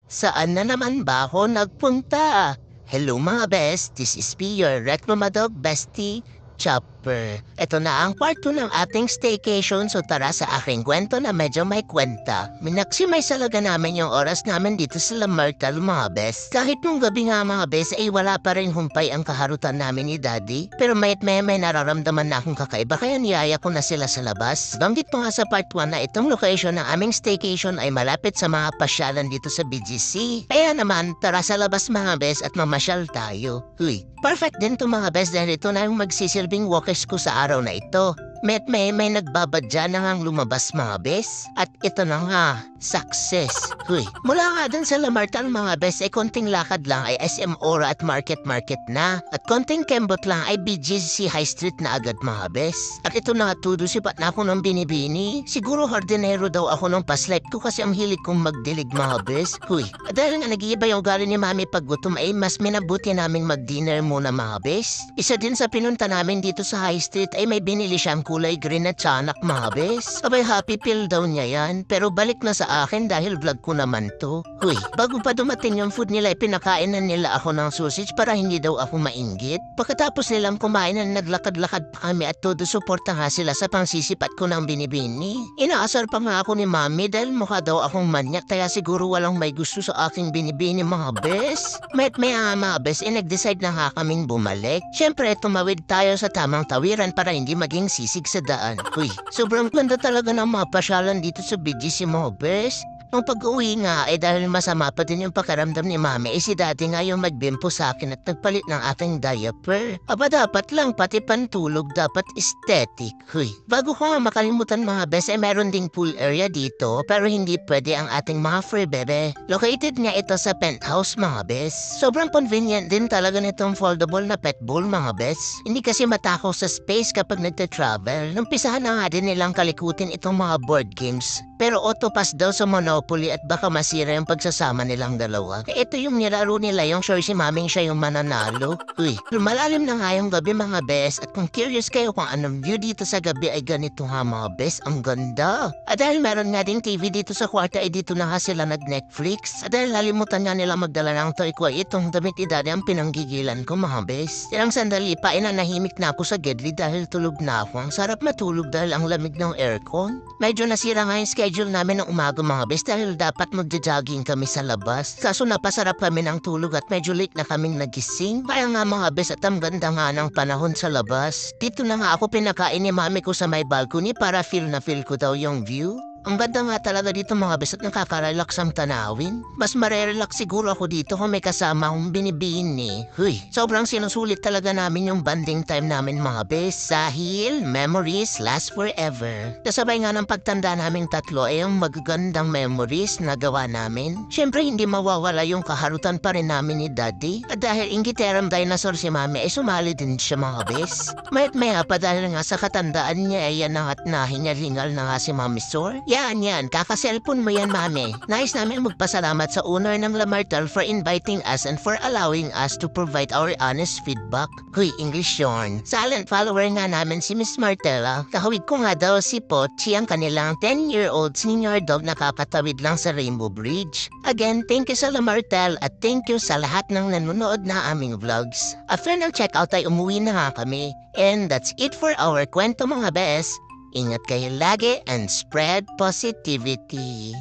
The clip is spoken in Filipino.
Saan na naman ba ako nagpunta? Hello mga best, this is P, your Reclamadog Bestie Chopper. Ito na ang part 2 ng ating staycation, so tara sa aking kwento na medyo may kwenta. Minaksimay salaga namin yung oras namin dito sa Lamartal mga best. Kahit nung gabi nga mga best ay wala pa rin humpay ang kaharutan namin ni Daddy. Pero mayat may nararamdaman na akong kakaiba kaya niyaya ko na sila sa labas. Banggit ko nga sa part 1 na itong location ng aming staycation ay malapit sa mga pasyalan dito sa BGC. Kaya naman tara sa labas mga best at mamasyal tayo. Huy, perfect din to mga best dahil ito na yung magsisilbing walkers ko sa araw na ito. May nagbabadya na ngang lumabas mga bes. At ito na nga, success. Huy, mula nga dun sa Lamartal mga bes ay konting lakad lang ay SM Ora at Market na. At konting kembot lang ay BGC High Street na agad mga bes. At ito na nga sipat na ako ng binibini. Siguro hardinero daw ako ng paslight ko kasi ang hilig kong magdilig mga bes. Huy, dahil nga nag-iiba yung ugali ni mami pag gutom ay mas minabuti naming mag-dinner muna mga bes. Isa din sa pinunta namin dito sa High Street ay may binili siyang kulay green na tiyanak mga bes. Abay happy pill daw niya yan. Pero balik na sa akin dahil vlog ko naman to. Huy, bago pa dumating yung food nila ay pinakain na nila ako ng sausage para hindi daw ako mainggit. Pagkatapos nilang kumain na naglakad-lakad pa kami at todo suporta nga sila sa pangsisipat ko ng binibini. Inaasar pa nga ako ni mami dahil mukha daw akong manyak kaya siguro walang may gusto sa aking binibini mga bes. May mga bes nag-decide na nga kaming bumalik. Siyempre tumawid tayo sa tamang tawiran para hindi maging sisig sa daan. Uy, sobrang ganda talaga ng mga pasyalan dito sa BGC mga bes. Nung pag-uwi nga ay dahil masama pa din yung pakiramdam ni mami si Daddy nga yung magbimpo sa akin at nagpalit ng ating diaper. Aba dapat lang pati pantulog dapat aesthetic. Huy, bago ko nga makalimutan mga bes ay meron ding pool area dito pero hindi pwede ang ating mga fur bebe. Located nga ito sa penthouse mga bes. Sobrang convenient din talaga nitong foldable na pet bowl mga bes. Hindi kasi matakaw sa space kapag nagte-travel. Numpisahan na nga din nilang kalikutin itong mga board games. Pero autopass daw sa Monopoly at baka masira yung pagsasama nilang dalawa. Ito yung nilaro nila yung sure si maming siya yung mananalo. Uy, lumalalim na nga yung gabi mga bes at kung curious kayo kung anong view dito sa gabi ay ganito nga mga bes, ang ganda. At dahil meron nga ding TV dito sa kwarto ay dito na nga sila nag-Netflix. At dahil nalimutan nga nila magdala ng toy ko ay itong damit ni Daddy ang pinanggigilan ko mga bes. Ilang sandali pa ay nanahimik na ako sa gedli dahil tulog na ako. Ang sarap matulog dahil ang lamig ng aircon. Medyo nasira nga yung schedule namin ng umaga mga bes dahil dapat magja-jogging kami sa labas. Kaso napasarap kami ng tulog at medyo late na kaming nagising. Kaya nga mga bes at ang ganda nga ng panahon sa labas. Dito na nga ako pinakain ni mami ko sa may balcony para feel ko daw yung view. Ang ganda nga talaga dito mga bes at nakaka-relax ang tanawin. Mas marerelax siguro ako dito kung may kasama akong binibini. Huy, sobrang sinusulit talaga namin yung bonding time namin mga bes. Dahil memories last forever. Kasabay nga ng pagtanda naming tatlo ay yung magagandang memories na gawa namin. Siyempre hindi mawawala yung kaharutan pa rin namin ni Daddy. At dahil ingiterang dinosaur si mami ay sumali din siya mga bes. Mayat maya pa dahil nga sa katandaan niya ay yan at nahinyalingal na nga si Mami Sor. Yan, kaka-cellphone mo yan, mami. Nais namin magpasalamat sa owner ng Lamartal for inviting us and for allowing us to provide our honest feedback. Huy, English yarn. Silent follower nga namin si Miss Martella. Kahawig ko nga daw si Pochi ang kanilang 10-year-old senior dog na kakatawid lang sa Rainbow Bridge. Again, thank you sa Lamartal at thank you sa lahat ng nanonood na aming vlogs. After ng checkout ay umuwi na nga kami. And that's it for our kwento mga bes. Ingat kayo lagi and spread positivity.